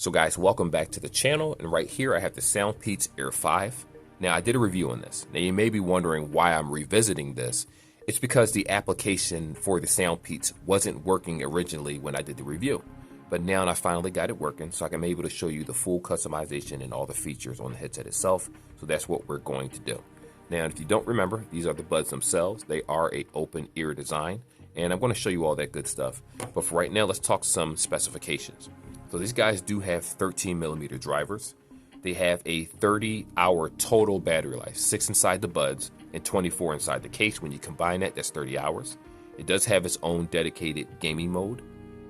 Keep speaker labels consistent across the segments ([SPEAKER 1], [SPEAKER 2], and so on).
[SPEAKER 1] So guys, welcome back to the channel, and right here I have the SoundPeats Air 5. Now I did a review on this. Now you may be wondering why I'm revisiting this. It's because the application for the SoundPeats wasn't working originally when I did the review. But now I finally got it working, so I'm able to show you the full customization and all the features on the headset itself. So that's what we're going to do. Now if you don't remember, these are the buds themselves. They are an open ear design, and I'm going to show you all that good stuff. But for right now, let's talk some specifications. So these guys do have 13mm drivers. They have a 30-hour total battery life, 6 inside the buds and 24 inside the case. When you combine that, that's 30 hours. It does have its own dedicated gaming mode.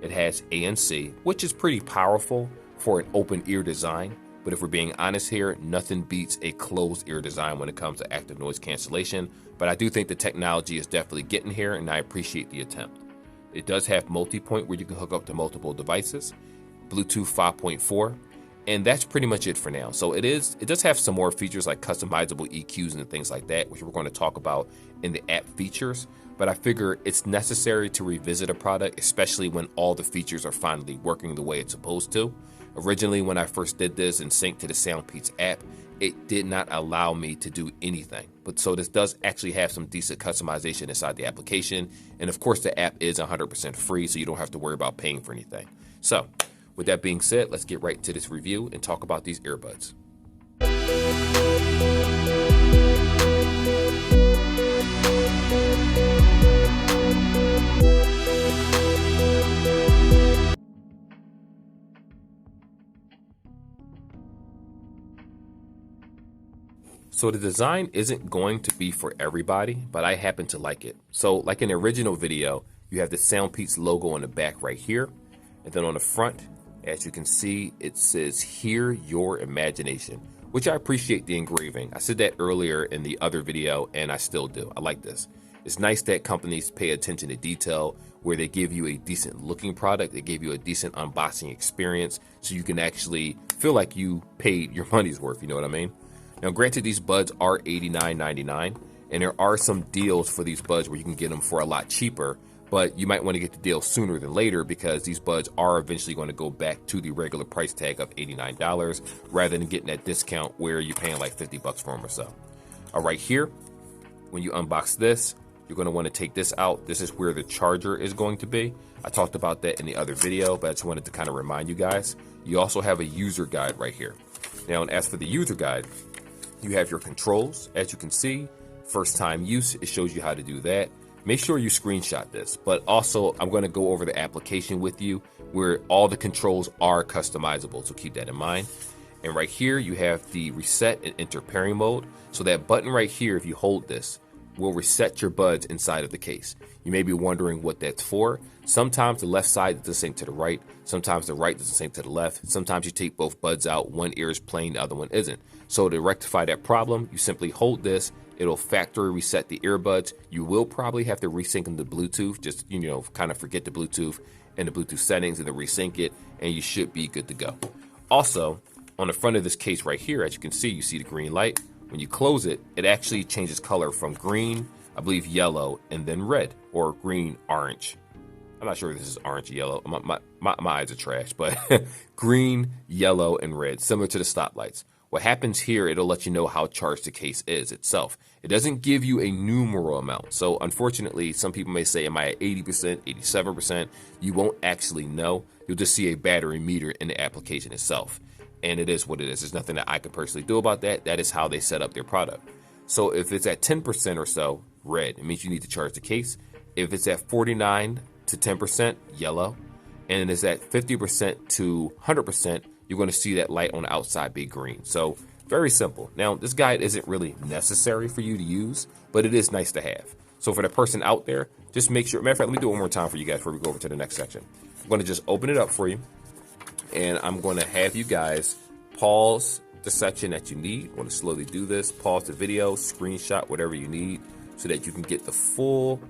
[SPEAKER 1] It has ANC, which is pretty powerful for an open ear design. But if we're being honest here, nothing beats a closed ear design when it comes to active noise cancellation. But I do think the technology is definitely getting here, and I appreciate the attempt. It does have multi-point where you can hook up to multiple devices. Bluetooth 5.4, and that's pretty much it for now. So it does have some more features like customizable EQs and things like that, which we're going to talk about in the app features. But I figure it's necessary to revisit a product, especially when all the features are finally working the way it's supposed to. Originally, when I first did this and synced to the SoundPeats app, it did not allow me to do anything. But so this does actually have some decent customization inside the application. And of course, the app is 100% free, so you don't have to worry about paying for anything. So with that being said, let's get right into this review and talk about these earbuds. So the design isn't going to be for everybody, but I happen to like it. So like in the original video, you have the SoundPeats logo on the back right here. And then on the front, as you can see, it says, "Hear Your Imagination," which I appreciate the engraving. I said that earlier in the other video, and I still do. I like this. It's nice that companies pay attention to detail, where they give you a decent looking product. They give you a decent unboxing experience, so you can actually feel like you paid your money's worth, you know what I mean? Now, granted, these buds are $89.99, and there are some deals for these buds where you can get them for a lot cheaper. But you might want to get the deal sooner than later, because these buds are eventually going to go back to the regular price tag of $89 rather than getting that discount where you're paying like 50 bucks for them or so. All right, here, when you unbox this, you're going to want to take this out. This is where the charger is going to be. I talked about that in the other video, but I just wanted to kind of remind you guys. You also have a user guide right here. Now, and as for the user guide, you have your controls. As you can see, first time use, it shows you how to do that. Make sure you screenshot this, but also I'm going to go over the application with you where all the controls are customizable, so keep that in mind. And right here you have the reset and enter pairing mode. So that button right here, if you hold this, will reset your buds inside of the case. You may be wondering what that's for. Sometimes the left side does the same to the right. Sometimes the right does the same to the left. Sometimes you take both buds out. One ear is playing, the other one isn't. So to rectify that problem, you simply hold this. It'll factory reset the earbuds. You will probably have to resync them to Bluetooth. Just, kind of forget the Bluetooth and the Bluetooth settings and then resync it, and you should be good to go. Also, on the front of this case right here, as you can see, you see the green light. When you close it, it actually changes color from green, I believe yellow, and then red, or green, orange. I'm not sure if this is orange, yellow. My eyes are trash, but green, yellow, and red, similar to the stoplights. What happens here, it'll let you know how charged the case is itself. It doesn't give you a numeral amount. So unfortunately, some people may say, am I at 80%, 87%? You won't actually know. You'll just see a battery meter in the application itself. And it is what it is. There's nothing that I can personally do about that. That is how they set up their product. So if it's at 10% or so, red, it means you need to charge the case. If it's at 49 to 10%, yellow. And it's at 50% to 100%, you're going to see that light on the outside be green. So very simple. Now, this guide isn't really necessary for you to use, but it is nice to have. So for the person out there, just make sure, matter of fact, let me do it one more time for you guys before we go over to the next section. I'm going to just open it up for you, and I'm going to have you guys pause the section that you need. I'm going to slowly do this, pause the video, screenshot whatever you need so that you can get the full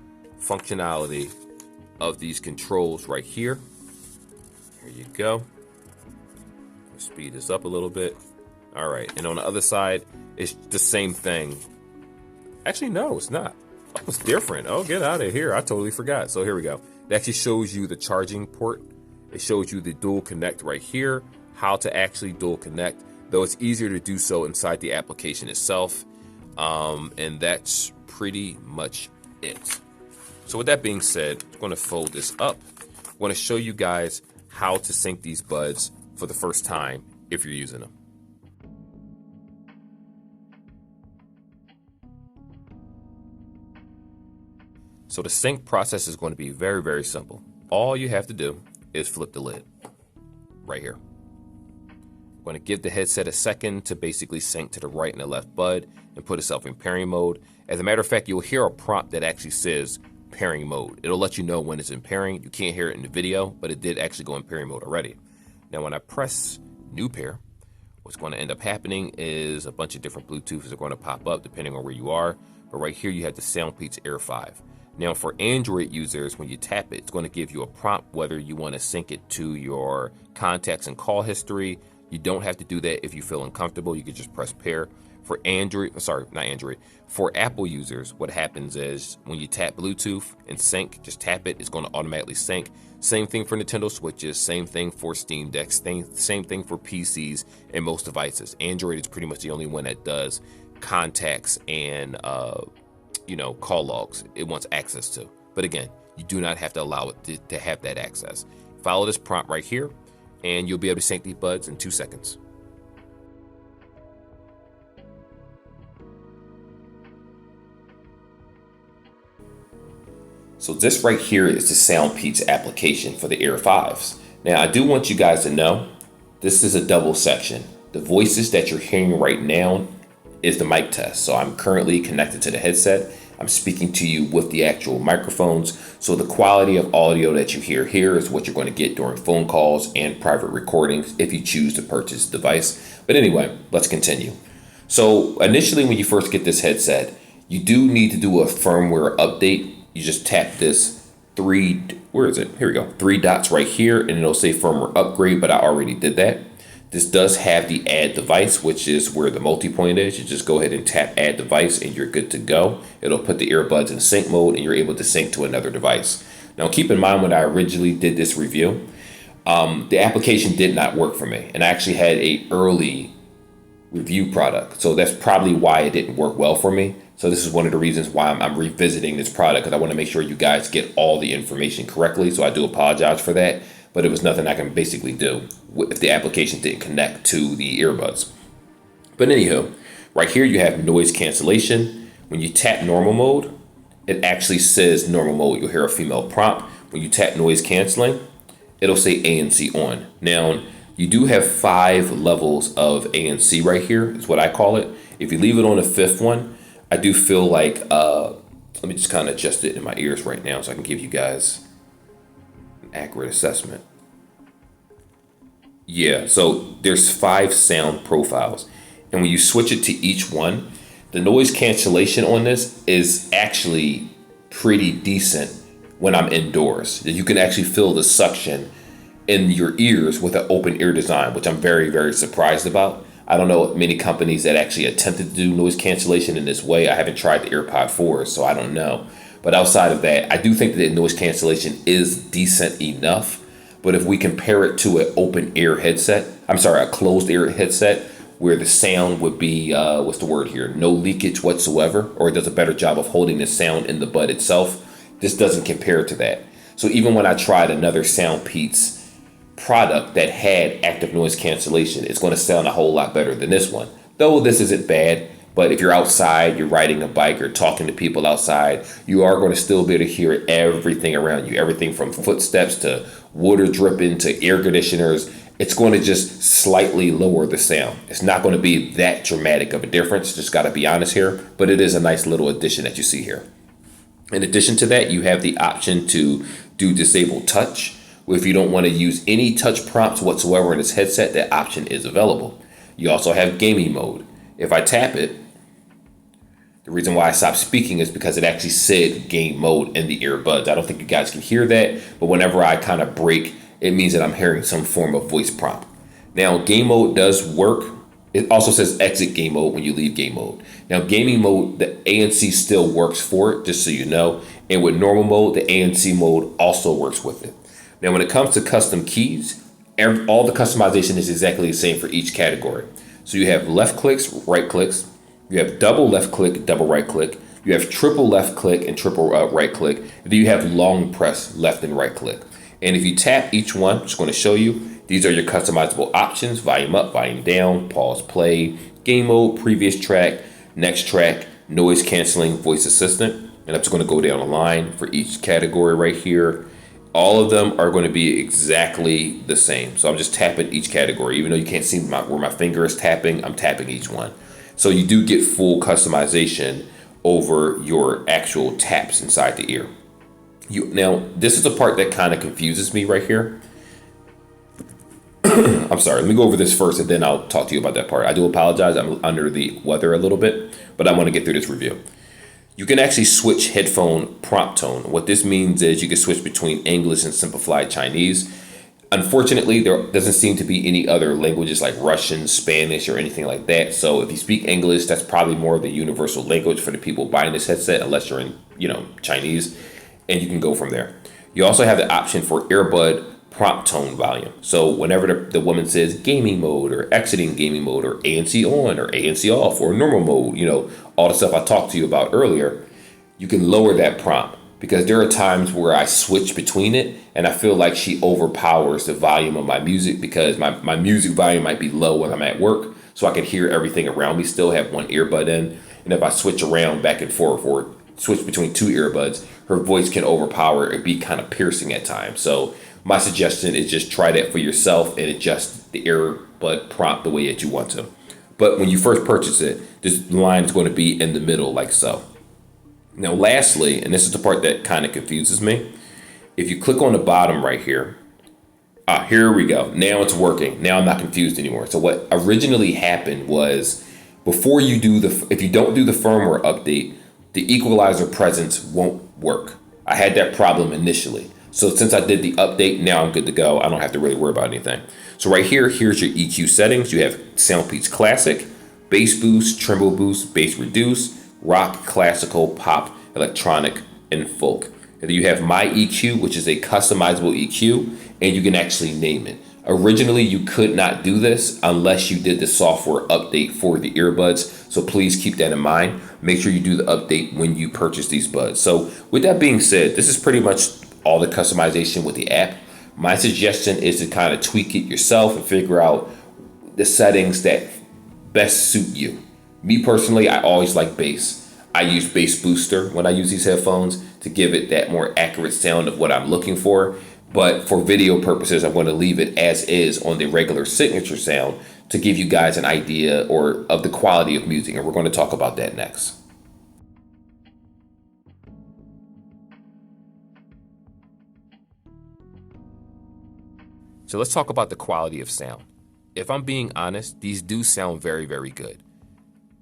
[SPEAKER 1] functionality of these controls right here. Here you go. Speed this up a little bit. All right, and on the other side, it's the same thing. Actually, no, it's not. Oh, it's different. Oh, get out of here. I totally forgot. So here we go. It actually shows you the charging port. It shows you the dual connect right here, how to actually dual connect, though it's easier to do so inside the application itself. And that's pretty much it. So with that being said, I'm going to fold this up. I'm going to show you guys how to sync these buds for the first time if you're using them. So the sync process is going to be very, very simple. All you have to do is flip the lid right here. I'm going to give the headset a second to basically sync to the right and the left bud and put itself in pairing mode. As a matter of fact, you'll hear a prompt that actually says pairing mode. It'll let you know when it's in pairing. You can't hear it in the video, but it did actually go in pairing mode already. Now, when I press new pair, what's going to end up happening is a bunch of different Bluetooths are going to pop up depending on where you are. But right here, you have the SoundPeats Air 5. Now, for Android users, when you tap it, it's going to give you a prompt whether you want to sync it to your contacts and call history. You don't have to do that if you feel uncomfortable. You can just press pair. For Android, sorry, not Android. For Apple users, what happens is when you tap Bluetooth and sync, just tap it, it's going to automatically sync. Same thing for Nintendo Switches, same thing for Steam Decks, same thing for PCs and most devices. Android is pretty much the only one that does contacts and call logs it wants access to. But again, you do not have to allow it to have that access. Follow this prompt right here, and you'll be able to sync these buds in 2 seconds. So this right here is the SoundPeats application for the Air 5s. Now, I do want you guys to know this is a double section. The voices that you're hearing right now is the mic test. So I'm currently connected to the headset. I'm speaking to you with the actual microphones. So the quality of audio that you hear here is what you're going to get during phone calls and private recordings if you choose to purchase the device. But anyway, let's continue. So initially, when you first get this headset, you do need to do a firmware update. You just tap this three dots right here, and it'll say firmware upgrade, but I already did that. This does have the add device, which is where the multi-point is. You just go ahead and tap add device and you're good to go. It'll put the earbuds in sync mode and you're able to sync to another device. Now, keep in mind when I originally did this review, the application did not work for me. And I actually had a early review product. So that's probably why it didn't work well for me. So this is one of the reasons why I'm revisiting this product, because I want to make sure you guys get all the information correctly. So I do apologize for that, but it was nothing I can basically do if the application didn't connect to the earbuds. But anywho, right here you have noise cancellation. When you tap normal mode, it actually says normal mode. You'll hear a female prompt. When you tap noise canceling, it'll say ANC on. Now, you do have 5 levels of ANC right here, is what I call it. If you leave it on the 5th one, I do feel like, let me just kind of adjust it in my ears right now so I can give you guys an accurate assessment. Yeah, so there's 5 sound profiles. And when you switch it to each one, the noise cancellation on this is actually pretty decent when I'm indoors. You can actually feel the suction in your ears with an open ear design, which I'm very, very surprised about. I don't know many companies that actually attempted to do noise cancellation in this way. I haven't tried the AirPod 4, so I don't know. But outside of that, I do think that noise cancellation is decent enough. But if we compare it to an open ear headset, a closed ear headset, where the sound would be, no leakage whatsoever, or it does a better job of holding the sound in the bud itself, this doesn't compare to that. So even when I tried another SoundPeats product that had active noise cancellation, it's going to sound a whole lot better than this one. Though this isn't bad, but if you're outside, you're riding a bike or talking to people outside, you are going to still be able to hear everything around you. Everything from footsteps to water dripping to air conditioners. It's going to just slightly lower the sound. It's not going to be that dramatic of a difference. Just got to be honest here, but it is a nice little addition that you see here. In addition to that, you have the option to do disable touch. If you don't want to use any touch prompts whatsoever in this headset, that option is available. You also have gaming mode. If I tap it, the reason why I stopped speaking is because it actually said game mode in the earbuds. I don't think you guys can hear that, but whenever I kind of break, it means that I'm hearing some form of voice prompt. Now, game mode does work. It also says exit game mode when you leave game mode. Now, gaming mode, the ANC still works for it, just so you know. And with normal mode, the ANC mode also works with it. Now, when it comes to custom keys, all the customization is exactly the same for each category. So you have left clicks, right clicks. You have double left click, double right click. You have triple left click and triple right click. And then you have long press left and right click. And if you tap each one, I'm just going to show you, these are your customizable options: volume up, volume down, pause, play, game mode, previous track, next track, noise canceling, voice assistant. And I'm just going to go down a line for each category right here. All of them are going to be exactly the same. So I'm just tapping each category. Even though you can't see where my finger is tapping, I'm tapping each one. So you do get full customization over your actual taps inside the ear. Now, this is the part that kind of confuses me right here. I'm sorry, let me go over this first and then I'll talk to you about that part. I do apologize, I'm under the weather a little bit, but I want to get through this review. You can actually switch headphone prompt tone. What this means is you can switch between English and simplified Chinese. Unfortunately, there doesn't seem to be any other languages like Russian, Spanish, or anything like that. So if you speak English, that's probably more of the universal language for the people buying this headset, unless you're in, Chinese, and you can go from there. You also have the option for earbud prompt tone volume. So whenever the woman says gaming mode or exiting gaming mode or ANC on or ANC off or normal mode, all the stuff I talked to you about earlier, you can lower that prompt, because there are times where I switch between it and I feel like she overpowers the volume of my music, because my music volume might be low when I'm at work, so I can hear everything around me, still have one earbud in. And if I switch around back and forth or switch between two earbuds, her voice can overpower and be kind of piercing at times. So my suggestion is just try that for yourself and adjust the earbud prompt the way that you want to. But when you first purchase it, this line is going to be in the middle like so. Now, lastly, and this is the part that kind of confuses me, if you click on the bottom right here, here we go. Now it's working. Now I'm not confused anymore. So what originally happened was, before you do if you don't do the firmware update, the equalizer presence won't work. I had that problem initially. So since I did the update, now I'm good to go. I don't have to really worry about anything. So right here, here's your EQ settings. You have SoundPeats Classic, Bass Boost, Tremble Boost, Bass Reduce, Rock, Classical, Pop, Electronic, and Folk. And then you have My EQ, which is a customizable EQ, and you can actually name it. Originally, you could not do this unless you did the software update for the earbuds. So please keep that in mind. Make sure you do the update when you purchase these buds. So with that being said, this is pretty much all the customization with the app. My suggestion is to kind of tweak it yourself and figure out the settings that best suit you. Me personally, I always like bass. I use Bass Booster when I use these headphones to give it that more accurate sound of what I'm looking for. But for video purposes, I'm going to leave it as is on the regular signature sound to give you guys an idea of the quality of music. And we're going to talk about that next. So let's talk about the quality of sound. If I'm being honest, these do sound very, very good.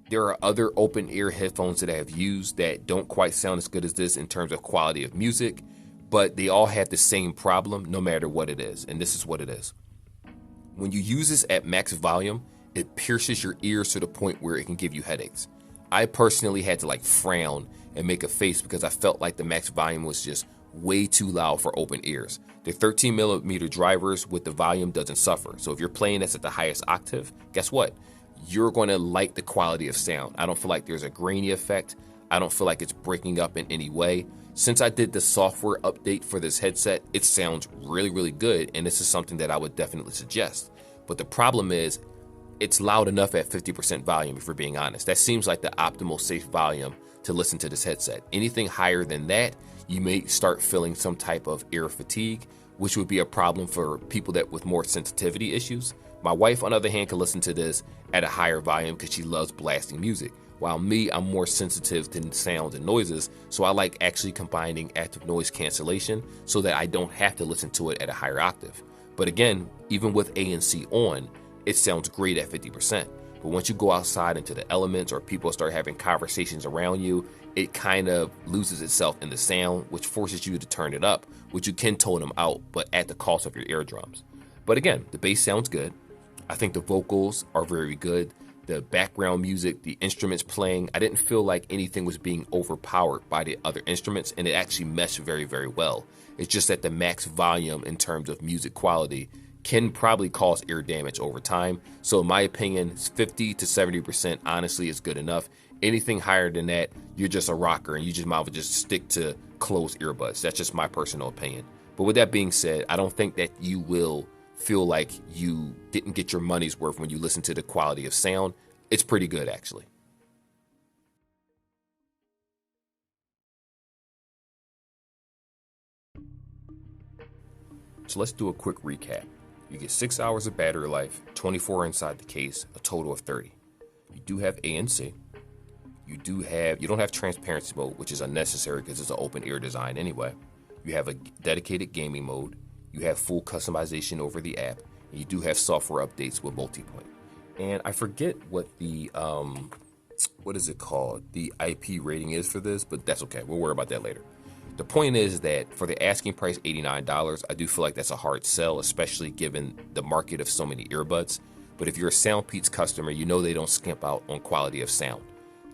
[SPEAKER 1] There are other open ear headphones that I have used that don't quite sound as good as this in terms of quality of music, but they all have the same problem no matter what it is. And this is what it is. When you use this at max volume, it pierces your ears to the point where it can give you headaches. I personally had to frown and make a face because I felt like the max volume was just way too loud for open ears. The 13 millimeter drivers with the volume doesn't suffer. So if you're playing this at the highest octave, guess what? You're going to like the quality of sound. I don't feel like there's a grainy effect. I don't feel like it's breaking up in any way. Since I did the software update for this headset, it sounds really, really good. And this is something that I would definitely suggest. But the problem is it's loud enough at 50% volume, if we're being honest. That seems like the optimal safe volume to listen to this headset. Anything higher than that, you may start feeling some type of ear fatigue, which would be a problem for people with more sensitivity issues. My wife, on the other hand, can listen to this at a higher volume because she loves blasting music. While me, I'm more sensitive to sounds and noises, so I like actually combining active noise cancellation so that I don't have to listen to it at a higher octave. But again, even with ANC on, it sounds great at 50%. But once you go outside into the elements or people start having conversations around you, it kind of loses itself in the sound, which forces you to turn it up, which you can tone them out, but at the cost of your eardrums. But again, the bass sounds good. I think the vocals are very good. The background music, the instruments playing, I didn't feel like anything was being overpowered by the other instruments, and it actually meshed very, very well. It's just that the max volume in terms of music quality can probably cause ear damage over time. So in my opinion, 50 to 70% honestly is good enough. Anything higher than that, you're just a rocker and you just might as well just stick to closed earbuds. That's just my personal opinion. But with that being said, I don't think that you will feel like you didn't get your money's worth when you listen to the quality of sound. It's pretty good, actually. So let's do a quick recap. You get 6 hours of battery life, 24 inside the case, a total of 30. You do have ANC. You don't have transparency mode, which is unnecessary because it's an open ear design anyway. You have a dedicated gaming mode. You have full customization over the app. And you do have software updates with multipoint. And I forget what the, what is it called? The IP rating is for this, but that's okay. We'll worry about that later. The point is that for the asking price, $89, I do feel like that's a hard sell, especially given the market of so many earbuds. But if you're a SoundPeats customer, you know they don't skimp out on quality of sound.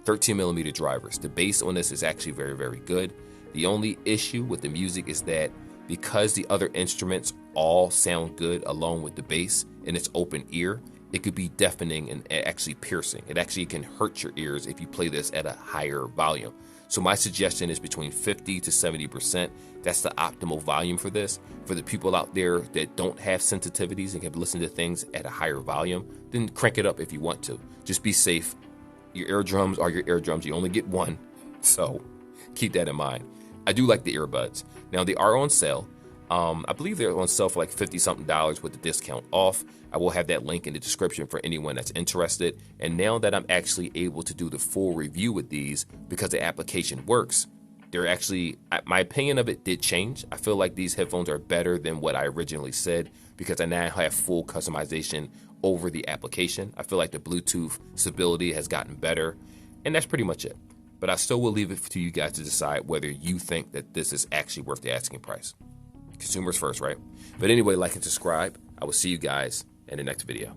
[SPEAKER 1] 13mm drivers. The bass on this is actually very, very good. The only issue with the music is that because the other instruments all sound good along with the bass and it's open ear, it could be deafening and actually piercing. It actually can hurt your ears if you play this at a higher volume. So my suggestion is between 50 to 70%. That's the optimal volume for this. For the people out there that don't have sensitivities and can listen to things at a higher volume, then crank it up if you want to. Just be safe. Your eardrums are your eardrums. You only get one. So keep that in mind. I do like the earbuds. Now they are on sale. I believe they're on sale for like $50-something with the discount off. I will have that link in the description for anyone that's interested. And now that I'm actually able to do the full review with these because the application works, they're actually, my opinion of it did change. I feel like these headphones are better than what I originally said because I now have full customization over the application. I feel like the Bluetooth stability has gotten better, and that's pretty much it. But I still will leave it to you guys to decide whether you think that this is actually worth the asking price. Consumers first, right? But anyway, like and subscribe. I will see you guys in the next video.